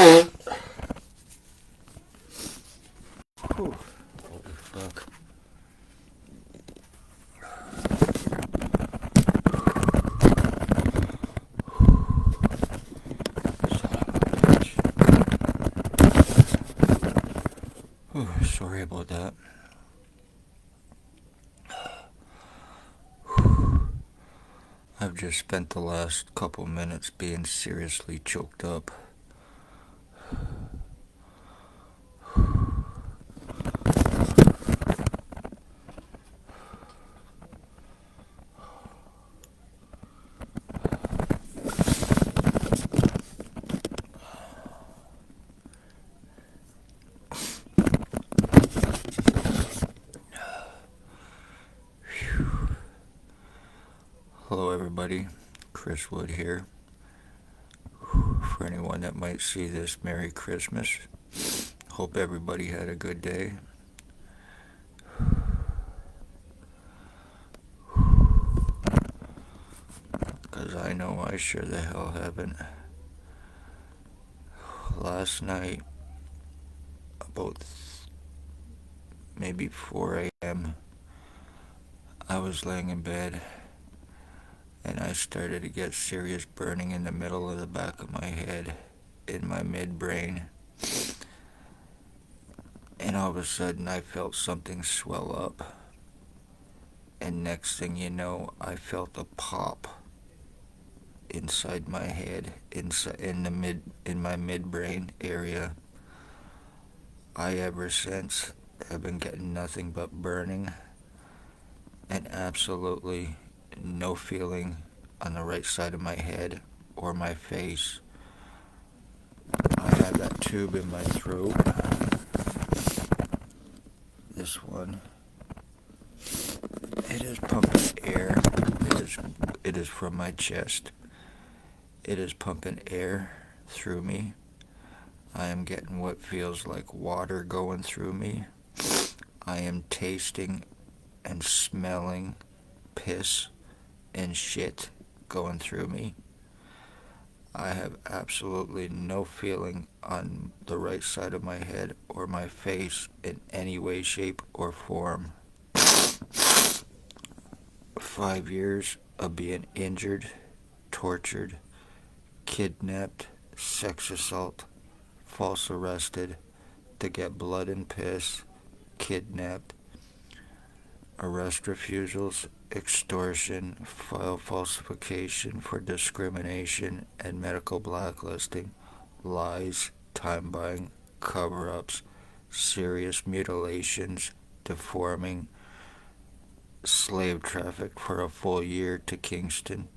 Whew. Holy fuck. Whew, sorry about that. I've just spent the last couple minutes being seriously choked up. Hello everybody, Chris Wood here. For anyone that might see this, Merry Christmas. Hope everybody had a good day. Because I know I sure the hell haven't. Last night, about maybe 4 a.m., I was laying in bed and I started to get serious burning in the middle of the back of my head, in my midbrain. And all of a sudden I felt something swell up. And next thing you know, I felt a pop inside my head, in my midbrain area. I ever since have been getting nothing but burning and absolutely no feeling on the right side of my head or my face. I have that tube in my throat. This one. It is pumping air. It is from my chest. It is pumping air through me. I am getting what feels like water going through me. I am tasting and smelling piss and shit going through me. I have absolutely no feeling on the right side of my head or my face in any way, shape, or form. 5 years of being injured, tortured, kidnapped, sex assault, false arrested, to get blood and piss, kidnapped, arrest refusals, extortion, file falsification for discrimination and medical blacklisting, lies, time buying, cover-ups, serious mutilations, deforming, slave trafficked for a full year to Kingston,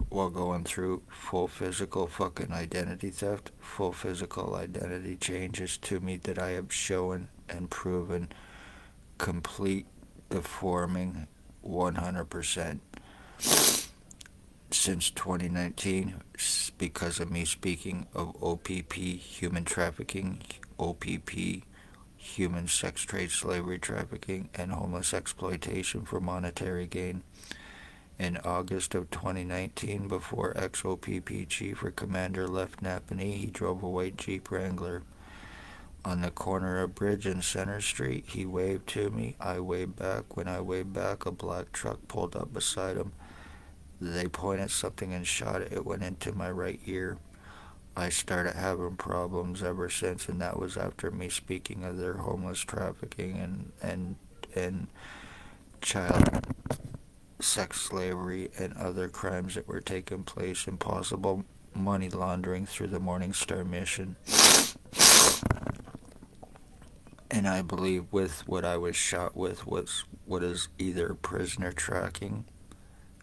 while going through full physical fucking identity theft, full physical identity changes to me that I have shown and proven complete deforming 100% since 2019 because of me speaking of OPP, human trafficking, OPP, human sex trade, slavery trafficking, and homeless exploitation for monetary gain. In August of 2019, before ex-OPP Chief or Commander left Napanee, he drove a white Jeep Wrangler. On the corner of Bridge and Center Street, he waved to me. I waved back. When I waved back, a black truck pulled up beside him. They pointed something and shot it. It went into my right ear. I started having problems ever since, and that was after me speaking of their homeless trafficking and child sex slavery and other crimes that were taking place, and possible money laundering through the Morning Star mission. And I believe with what I was shot with was what is either prisoner tracking.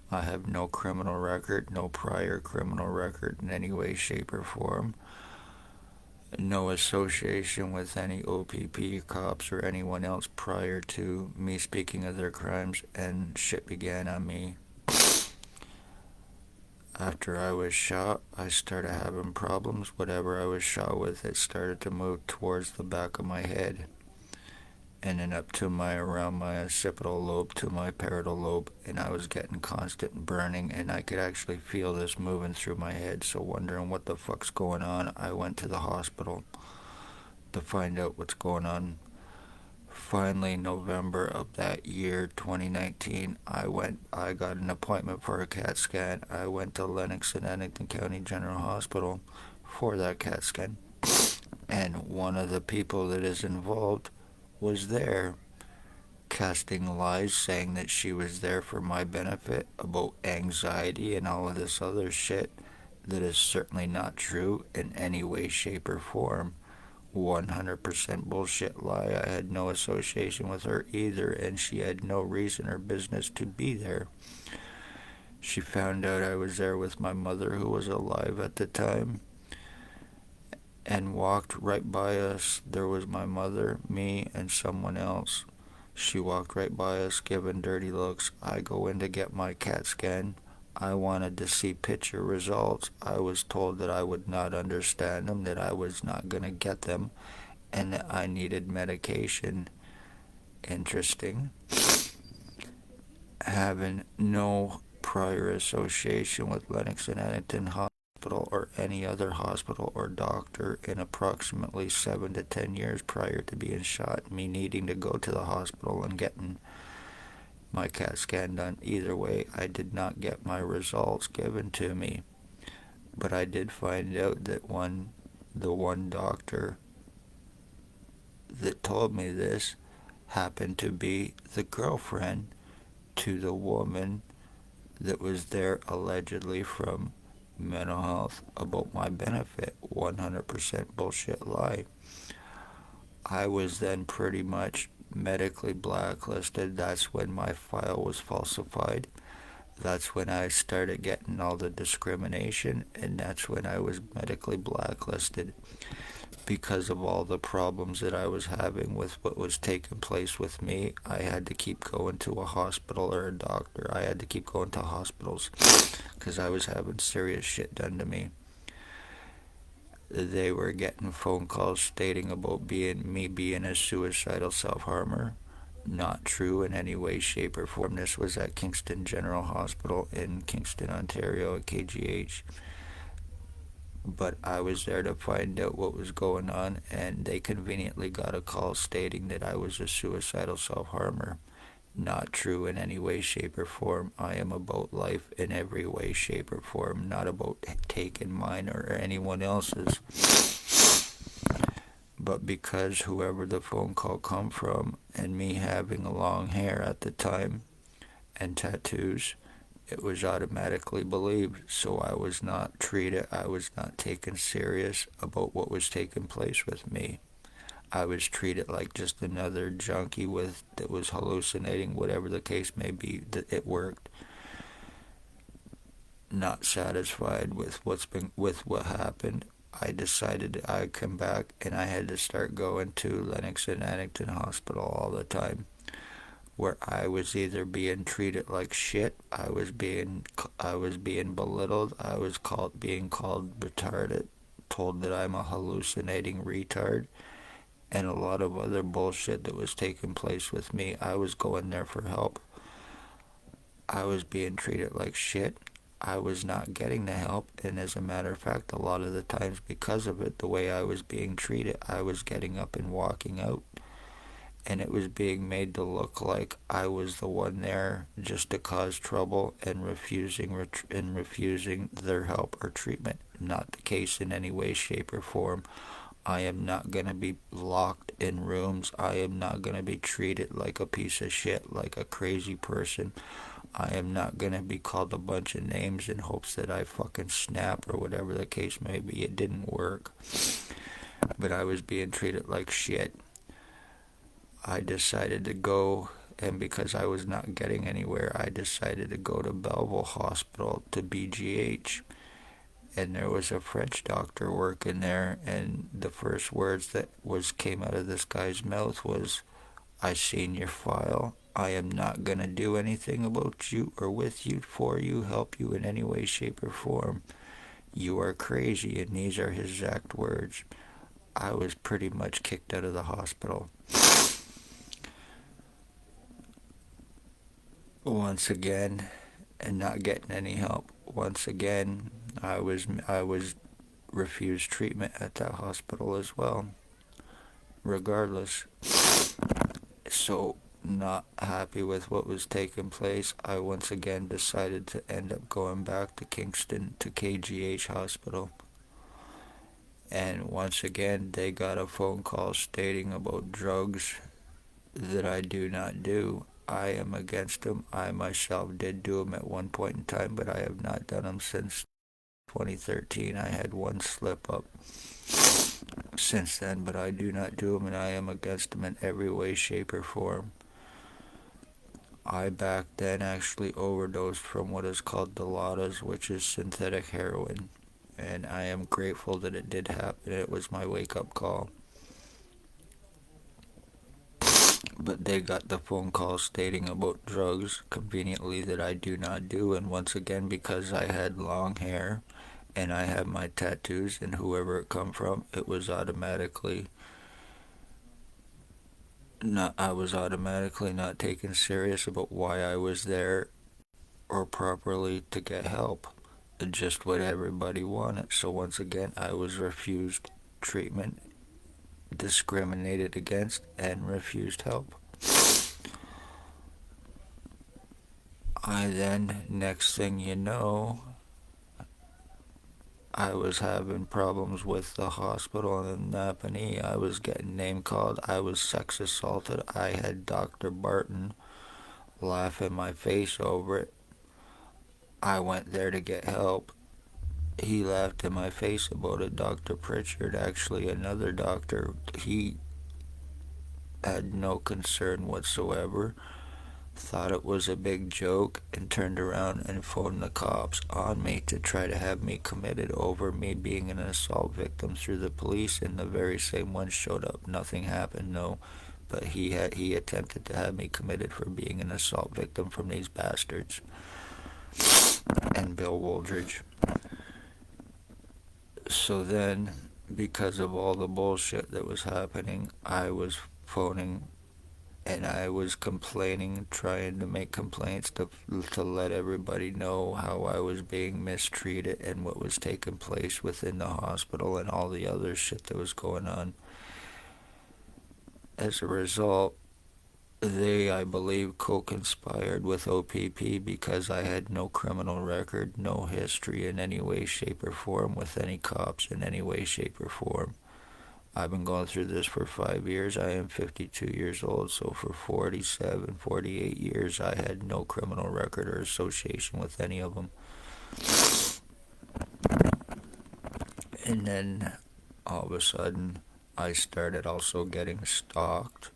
I have no criminal record, no prior criminal record in any way, shape, or form. No association with any OPP cops or anyone else prior to me speaking of their crimes, and shit began on me. After I was shot, I started having problems. Whatever I was shot with, it started to move towards the back of my head. and then up to around my occipital lobe to my parietal lobe, and I was getting constant burning, and I could actually feel this moving through my head. So wondering what the fuck's going on, I went to the hospital to find out what's going on. Finally, November of that year, 2019, I got an appointment for a CAT scan. I went to Lennox and Addington County General Hospital for that CAT scan. And one of the people that is involved was there, casting lies, saying that she was there for my benefit about anxiety and all of this other shit that is certainly not true in any way, shape, or form. 100% bullshit lie. I had no association with her either, and she had no reason or business to be there. She found out I was there with my mother, who was alive at the time, and walked right by us. There was my mother, me, and someone else. She walked right by us, giving dirty looks. I go in to get my CAT scan. I wanted to see picture results. I was told that I would not understand them, that I was not going to get them, and that I needed medication. Interesting. Having no prior association with Lennox and Addington Hospital or any other hospital or doctor in approximately 7 to 10 years prior to being shot, me needing to go to the hospital and getting my CAT scan done. Either way, I did not get my results given to me. But I did find out that the one doctor that told me this happened to be the girlfriend to the woman that was there allegedly from mental health about my benefit. 100% bullshit lie. I was then pretty much medically blacklisted. That's when my file was falsified. That's when I started getting all the discrimination, and that's when I was medically blacklisted because of all the problems that I was having with what was taking place with me. I had to keep going to a hospital or a doctor. I had to keep going to hospitals because I was having serious shit done to me. They were getting phone calls stating about me being a suicidal self-harmer. Not true in any way, shape, or form. This was at Kingston General Hospital in Kingston, Ontario, at KGH. But I was there to find out what was going on, and they conveniently got a call stating that I was a suicidal self-harmer. Not true in any way, shape, or form. I am about life in every way, shape, or form, not about taking mine or anyone else's. But because whoever the phone call come from, and me having long hair at the time and tattoos, it was automatically believed. So I was not treated, I was not taken serious about what was taking place with me. I was treated like just another junkie that was hallucinating, whatever the case may be, that it worked. Not satisfied with what happened, I decided I'd come back, and I had to start going to Lennox and Addington Hospital all the time, where I was either being treated like shit, I was being belittled, I was being called retarded, told that I'm a hallucinating retard, and a lot of other bullshit that was taking place with me. I was going there for help. I was being treated like shit. I was not getting the help, and as a matter of fact, a lot of the times because of it, the way I was being treated, I was getting up and walking out, and it was being made to look like I was the one there just to cause trouble and refusing their help or treatment. Not the case in any way, shape, or form. I am not going to be locked in rooms. I am not going to be treated like a piece of shit, like a crazy person. I am not going to be called a bunch of names in hopes that I fucking snap or whatever the case may be. It didn't work. But I was being treated like shit. I decided to go, and because I was not getting anywhere, I decided to go to Belleville Hospital, to BGH. And there was a French doctor working there, and the first words that came out of this guy's mouth was, "I seen your file. I am not going to do anything about you or with you, for you, help you in any way, shape, or form. You are crazy," and these are his exact words. I was pretty much kicked out of the hospital. once again, and not getting any help. Once again, I was refused treatment at that hospital as well, regardless. So, not happy with what was taking place, I once again decided to end up going back to Kingston to KGH Hospital. And once again, they got a phone call stating about drugs that I do not do. I am against them. I myself did do them at one point in time, but I have not done them since 2013. I had one slip up since then, but I do not do them, and I am against them in every way, shape, or form. I back then actually overdosed from what is called Dilaudid, which is synthetic heroin, and I am grateful that it did happen. It was my wake-up call. But they got the phone call stating about drugs, conveniently, that I do not do, and once again, because I had long hair and I have my tattoos, and whoever it come from, it was automatically not, I was automatically not taken serious about why I was there or properly to get help. Just what everybody wanted. So once again, I was refused treatment, discriminated against, and refused help. I then, next thing you know, I was having problems with the hospital in Napanee. I was getting name called. I was sex assaulted. I had Dr. Barton laugh in my face over it. I went there to get help. He laughed in my face about it. Dr. Pritchard, actually another doctor, he had no concern whatsoever, thought it was a big joke, and turned around and phoned the cops on me to try to have me committed over me being an assault victim through the police, and the very same one showed up. Nothing happened, no, but he attempted to have me committed for being an assault victim from these bastards and Bill Woldridge. So then, because of all the bullshit that was happening, I was phoning and I was complaining, trying to make complaints to let everybody know how I was being mistreated and what was taking place within the hospital and all the other shit that was going on. As a result, they, I believe, co-conspired with OPP because I had no criminal record, no history in any way, shape, or form with any cops in any way, shape, or form. I've been going through this for 5 years. I am 52 years old, so for 47, 48 years, I had no criminal record or association with any of them. And then, all of a sudden, I started also getting stalked.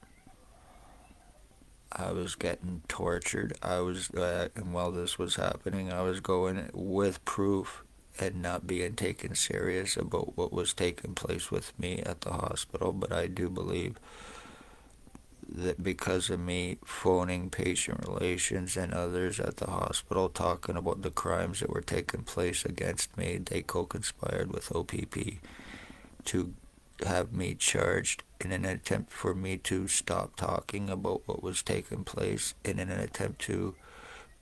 I was getting tortured. And while this was happening, I was going with proof and not being taken serious about what was taking place with me at the hospital. But I do believe that because of me phoning patient relations and others at the hospital talking about the crimes that were taking place against me, they co-conspired with OPP to have me charged in an attempt for me to stop talking about what was taking place, in an attempt to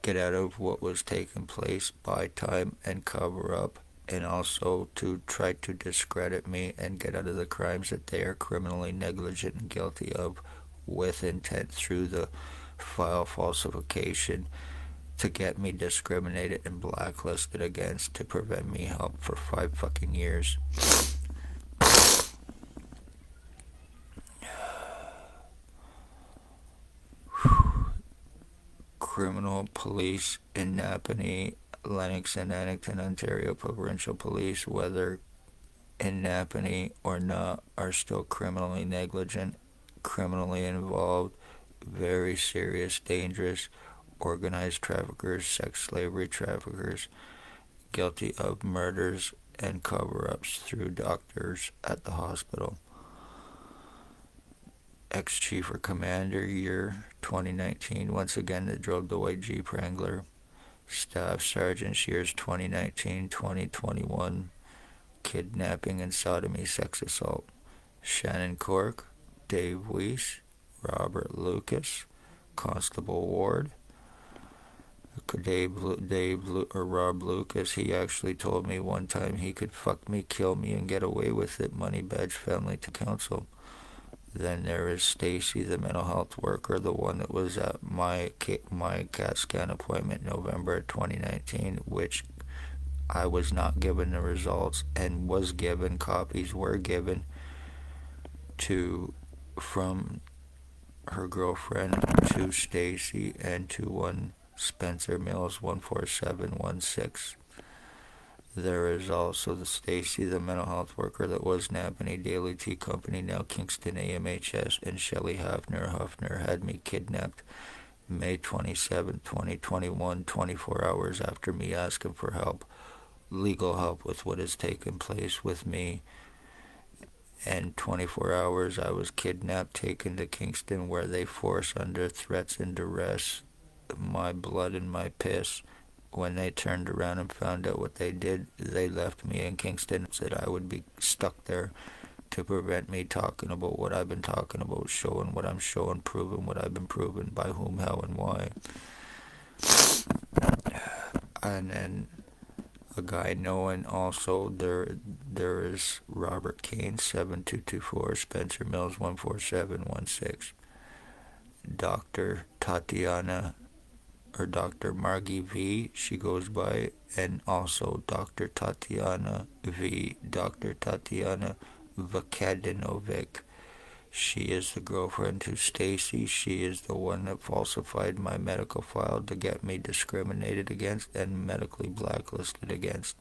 get out of what was taking place, buy time and cover up, and also to try to discredit me and get out of the crimes that they are criminally negligent and guilty of with intent through the file falsification to get me discriminated and blacklisted against to prevent me help for 5 fucking years. Criminal police in Napanee, Lennox and Addington, Ontario provincial police, whether in Napanee or not, are still criminally negligent, criminally involved, very serious, dangerous, organized traffickers, sex slavery traffickers, guilty of murders and cover-ups through doctors at the hospital. Ex-Chief or Commander, year 2019, once again that drove the white Jeep Wrangler. Staff Sergeant, years 2019-2021, kidnapping and sodomy, sex assault. Shannon Cork, Dave Weiss, Robert Lucas, Constable Ward. or Rob Lucas, he actually told me one time he could fuck me, kill me, and get away with it. Money Badge Family to Counsel. Then there is Stacy, the mental health worker, the one that was at my CAT scan appointment November 2019, which I was not given the results and was given, copies were given to from her girlfriend to Stacy and to one Spencer Mills 14716. There is also the Stacy, the mental health worker that was Napanee Daily Tea Company, now Kingston AMHS, and Shelley Huffner had me kidnapped May 27, 2021, 24 hours after me asking for help, legal help with what has taken place with me. And 24 hours I was kidnapped, taken to Kingston, where they force under threats and duress my blood and my piss. When they turned around and found out what they did, they left me in Kingston and said I would be stuck there to prevent me talking about what I've been talking about, showing what I'm showing, proving what I've been proving, by whom, how, and why. And then a guy knowing also there is Robert Kane 7224, Spencer Mills 14716, Dr. Tatiana or Dr. Margie V, she goes by, and also Dr. Tatiana V, Dr. Tatiana Vakadinovic. She is the girlfriend to Stacy. She is the one that falsified my medical file to get me discriminated against and medically blacklisted against.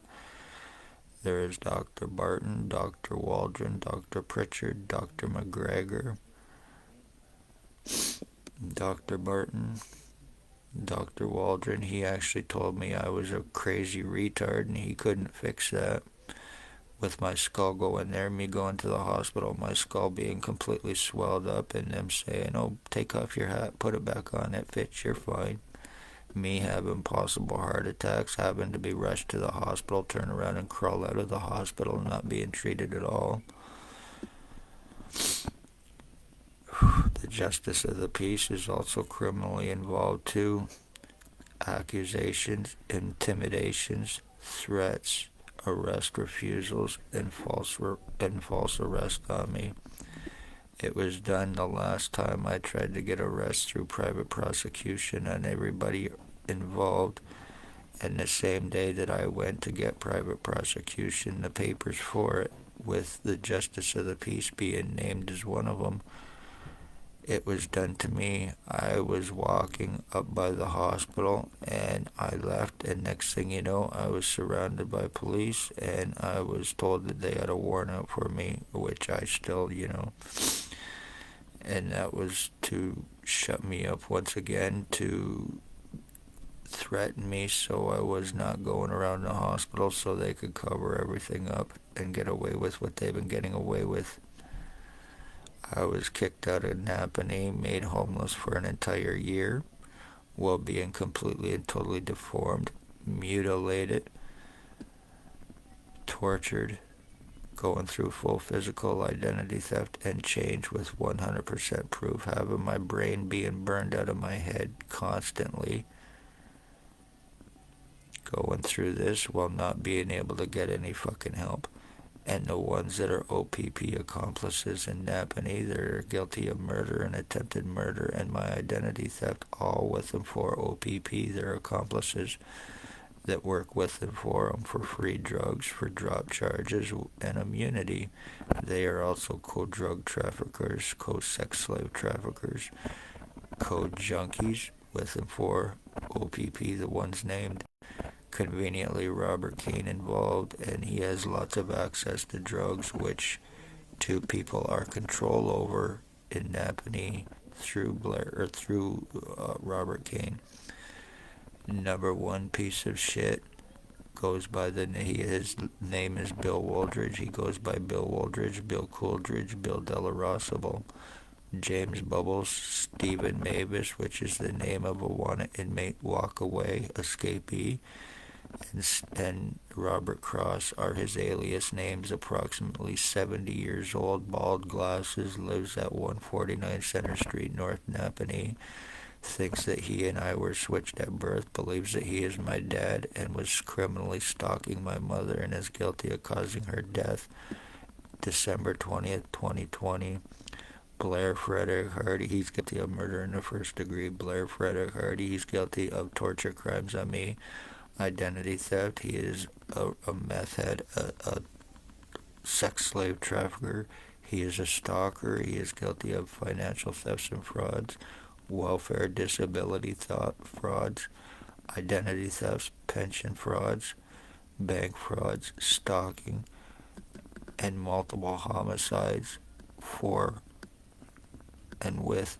There is Dr. Barton, Dr. Waldron, Dr. Pritchard, Dr. McGregor, Dr. Barton, Dr. Waldron. He actually told me I was a crazy retard and he couldn't fix that. With my skull going there, me going to the hospital, my skull being completely swelled up, and them saying, oh, take off your hat, put it back on, it fits, you're fine. Me having possible heart attacks, having to be rushed to the hospital, turn around and crawl out of the hospital, not being treated at all. The Justice of the Peace is also criminally involved too. Accusations, intimidations, threats, arrest refusals, and false arrest on me. It was done the last time I tried to get arrest through private prosecution on everybody involved, and the same day that I went to get private prosecution, the papers for it, with the Justice of the Peace being named as one of them, it was done to me. I was walking up by the hospital and I left, and next thing you know, I was surrounded by police and I was told that they had a warrant out for me, which I still, and that was to shut me up once again, to threaten me so I was not going around the hospital so they could cover everything up and get away with what they've been getting away with. I was kicked out of Napanee, made homeless for an entire year, while being completely and totally deformed, mutilated, tortured, going through full physical identity theft and change with 100% proof, having my brain being burned out of my head constantly, going through this while not being able to get any fucking help. And the ones that are OPP accomplices in Napanee, they're guilty of murder and attempted murder and my identity theft, all with and for OPP. They're accomplices that work with and for them for free drugs, for drop charges, and immunity. They are also co-drug traffickers, co-sex slave traffickers, co-junkies with and for OPP, the ones named. Conveniently, Robert Kane involved, and he has lots of access to drugs, which two people are control over in Napanee through Robert Kane. Number one piece of shit goes by his name is Bill Wooldridge. He goes by Bill Wooldridge, Bill Cooldridge, Bill Delarosable, James Bubbles, Stephen Mavis, which is the name of a wanted inmate walk-away escapee, and Robert Cross are his alias names. Approximately 70 years old, bald, glasses, lives at 149 Center Street, North Napanee. thinks that he and I were switched at birth, believes that he is my dad, and was criminally stalking my mother and is guilty of causing her death. December 20th, 2020. Blair Frederick Hardy, he's guilty of murder in the first degree. Blair Frederick Hardy, he's guilty of torture crimes on me. Identity theft, he is a meth head, a sex slave trafficker. He is a stalker. He is guilty of financial thefts and frauds, welfare disability frauds, identity thefts, pension frauds, bank frauds, stalking, and multiple homicides for and with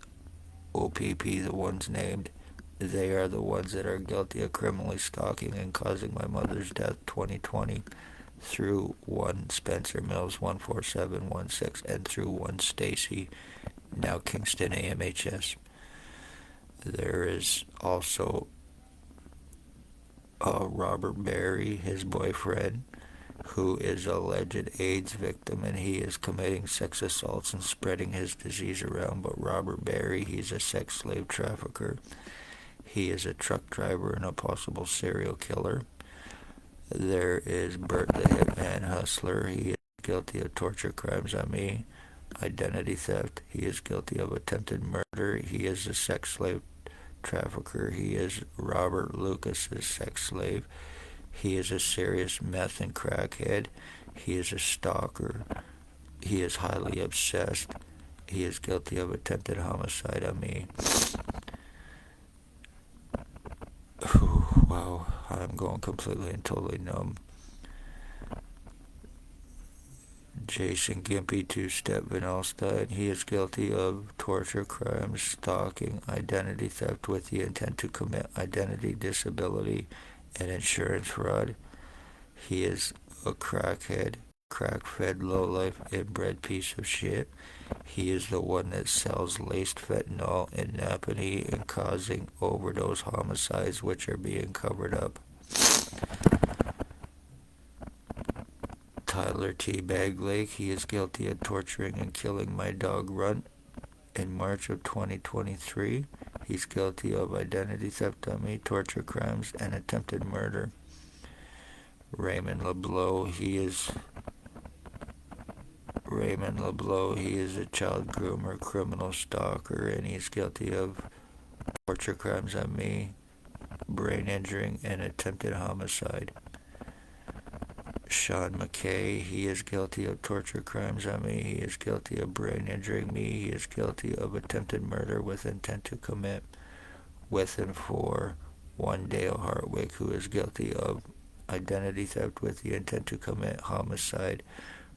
OPP, the ones named. They are the ones that are guilty of criminally stalking and causing my mother's death 2020 through one Spencer Mills 14716 and through one Stacy, now Kingston AMHS. There is also Robert Berry, his boyfriend, who is a alleged AIDS victim, and he is committing sex assaults and spreading his disease around. But Robert Berry, he's a sex slave trafficker. He is a truck driver and a possible serial killer. There is Bert the Hitman Hustler. He is guilty of torture crimes on me. Identity theft. He is guilty of attempted murder. He is a sex slave trafficker. He is Robert Lucas's sex slave. He is a serious meth and crackhead. He is a stalker. He is highly obsessed. He is guilty of attempted homicide on me. Wow, I'm going completely and totally numb. Jason Gimpy, two-step Van Alstyne. He is guilty of torture crimes, stalking, identity theft with the intent to commit identity disability, and insurance fraud. He is a crackhead, crack-fed, low-life, inbred piece of shit. He is the one that sells laced fentanyl and Napanee and causing overdose homicides, which are being covered up. Tyler T. Baglake, he is guilty of torturing and killing my dog Runt in March of 2023. He's guilty of identity theft on me, torture crimes, and attempted murder. Raymond LeBlanc, he is a child groomer, criminal stalker, and he's guilty of torture crimes on me, brain injuring, and attempted homicide. Sean McKay, he is guilty of torture crimes on me. He is guilty of brain injuring me. He is guilty of attempted murder with intent to commit with and for one Dale Hartwick, who is guilty of identity theft with the intent to commit homicide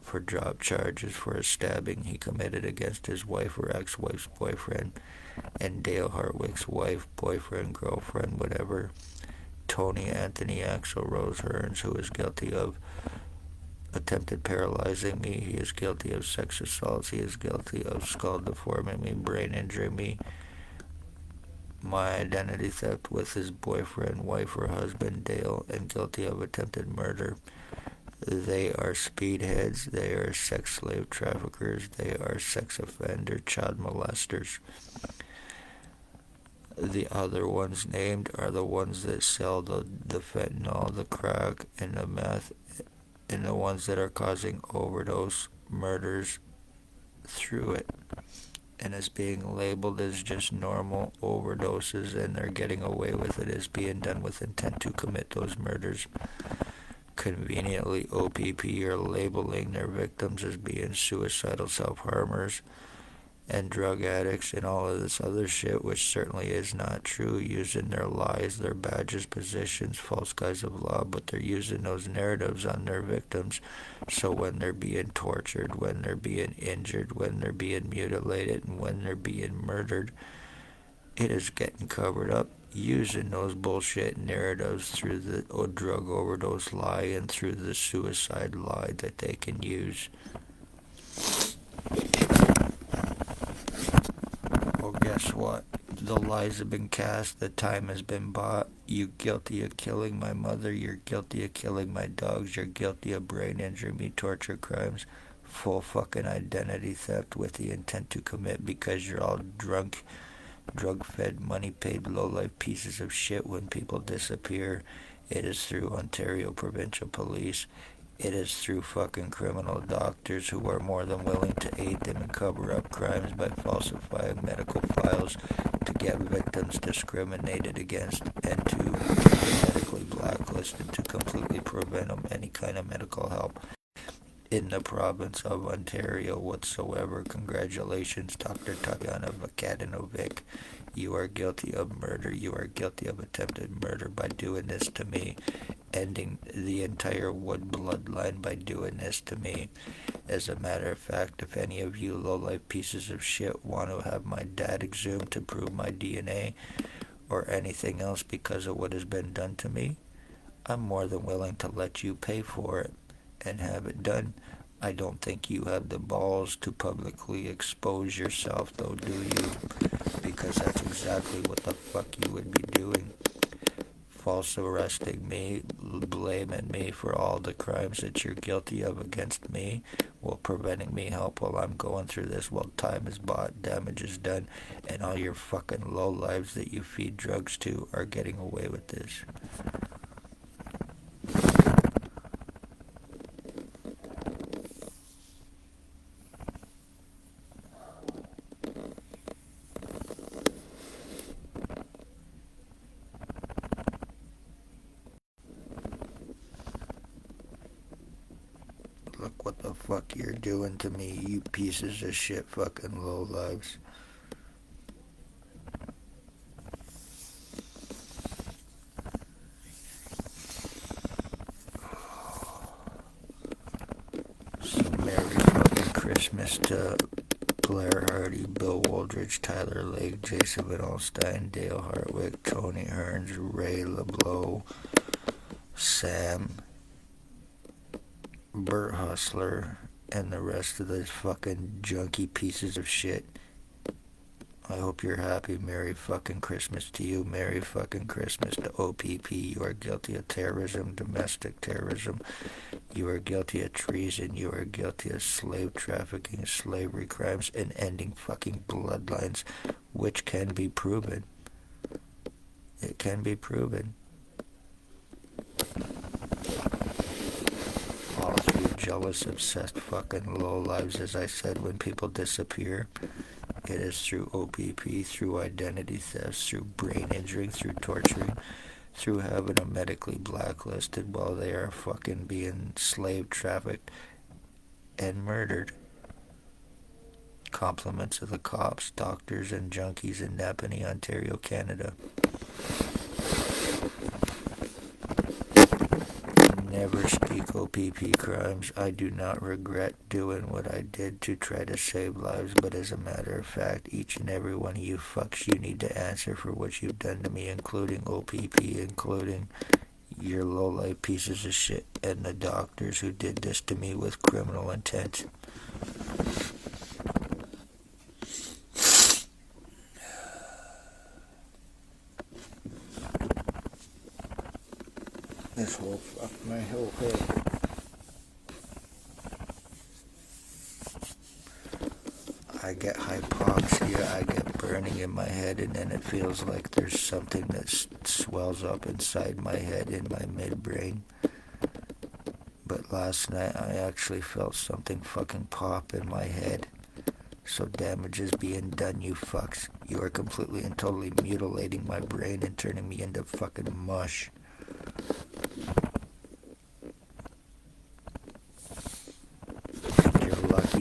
for drop charges for a stabbing he committed against his wife or ex-wife's boyfriend, and Dale Hartwick's wife, boyfriend, girlfriend, whatever. Tony Anthony Axel Rose Hearns, who is guilty of attempted paralyzing me. He is guilty of sex assaults. He is guilty of skull deforming me, brain injuring me, my identity theft with his boyfriend, wife, or husband, Dale, and guilty of attempted murder. They are speedheads. They are sex slave traffickers. They are sex offender child molesters. The other ones named are the ones that sell the fentanyl, the crack, and the meth, and the ones that are causing overdose murders through it, and is being labeled as just normal overdoses, and they're getting away with it as being done with intent to commit those murders. Conveniently, OPP are labeling their victims as being suicidal self-harmers and drug addicts and all of this other shit, which certainly is not true, using their lies, their badges, positions, false guise of law, but they're using those narratives on their victims. So when they're being tortured, when they're being injured, when they're being mutilated, and when they're being murdered, it is getting covered up using those bullshit narratives through the drug overdose lie and through the suicide lie that they can use. Well, guess what? The lies have been cast. The time has been bought. You guilty of killing my mother. You're guilty of killing my dogs. You're guilty of brain injury, me, torture crimes, full fucking identity theft with the intent to commit because you're all drunk drug-fed, money-paid, low-life pieces of shit when people disappear. It is through Ontario provincial police. It is through fucking criminal doctors who are more than willing to aid them and cover up crimes by falsifying medical files to get victims discriminated against and to medically blacklist and to completely prevent them any kind of medical help in the province of Ontario whatsoever. Congratulations, Dr. Tatiana Vakadinovic. You are guilty of murder. You are guilty of attempted murder by doing this to me, ending the entire Wood bloodline by doing this to me. As a matter of fact, if any of you low-life pieces of shit want to have my dad exhumed to prove my DNA or anything else because of what has been done to me, I'm more than willing to let you pay for it and have it done. I don't think you have the balls to publicly expose yourself, though, do you? Because that's exactly what the fuck you would be doing. False arresting me, blaming me for all the crimes that you're guilty of against me, while preventing me help while I'm going through this, while time is bought, damage is done, and all your fucking low lives that you feed drugs to are getting away with this. Look what the fuck you're doing to me, you pieces of shit fucking low lives. So Merry fucking Christmas to Blair Hardy, Bill Wooldridge, Tyler Lake, Jason Van Alstyne, Dale Hartwick, Tony Hearns, Ray LeBlanc, Sam, Bert Hustler, and the rest of those fucking junky pieces of shit. I hope you're happy. Merry fucking Christmas to you. Merry fucking Christmas to OPP. You are guilty of terrorism, domestic terrorism. You are guilty of treason. You are guilty of slave trafficking, slavery crimes, and ending fucking bloodlines, which can be proven. It can be proven. All of you jealous, obsessed fucking low lives, as I said, when people disappear, it is through OPP, through identity thefts, through brain injuring, through torturing, through having them medically blacklisted while they are fucking being slave trafficked and murdered. Compliments of the cops, doctors, and junkies in Napanee, Ontario, Canada. Never speak OPP crimes. I do not regret doing what I did to try to save lives, but as a matter of fact, each and every one of you fucks, you need to answer for what you've done to me, including OPP, including your low-life pieces of shit and the doctors who did this to me with criminal intent. This will fuck my whole head. I get hypoxia, I get burning in my head, and then it feels like there's something that swells up inside my head in my midbrain. But last night I actually felt something fucking pop in my head. So damage is being done, you fucks. You are completely and totally mutilating my brain and turning me into fucking mush.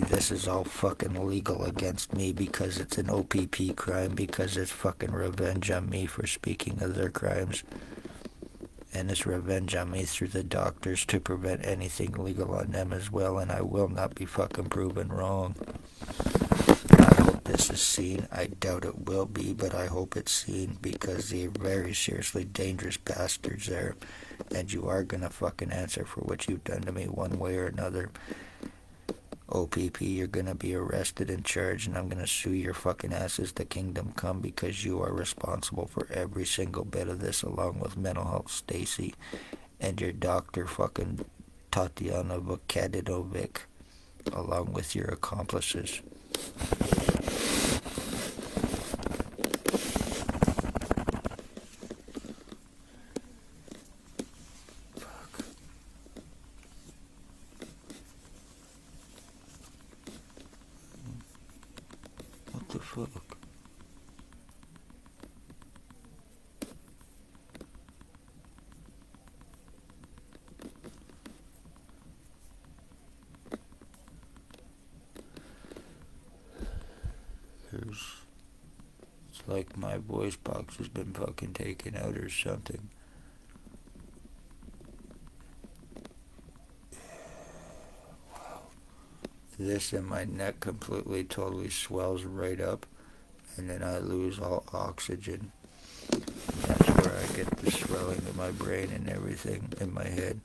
This is all fucking legal against me because it's an OPP crime, because it's fucking revenge on me for speaking of their crimes. And it's revenge on me through the doctors to prevent anything legal on them as well, and I will not be fucking proven wrong. I hope this is seen. I doubt it will be, but I hope it's seen because they're very seriously dangerous bastards there, and you are gonna fucking answer for what you've done to me one way or another. OPP, you're gonna be arrested and charged, and I'm gonna sue your fucking asses to kingdom come because you are responsible for every single bit of this, along with mental health Stacy and your doctor fucking Tatiana Vakadinovic, along with your accomplices. fuck? It's like my voice box has been fucking taken out or something. Wow. This in my neck completely, totally swells right up, and then I lose all oxygen. That's where I get the swelling in my brain and everything in my head.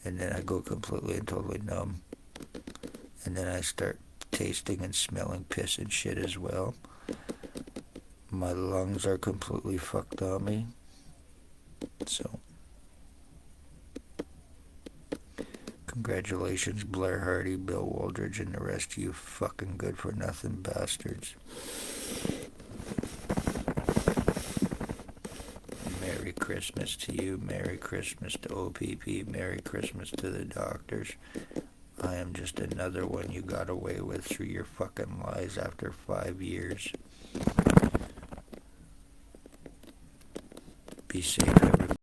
And then I go completely and totally numb. And then I start tasting and smelling piss and shit as well. My lungs are completely fucked on me. So, congratulations, Blair Hardy, Bill Waldridge, and the rest of you fucking good-for-nothing bastards. Merry Christmas to you. Merry Christmas to OPP. Merry Christmas to the doctors. I am just another one you got away with through your fucking lies after 5 years. Be safe,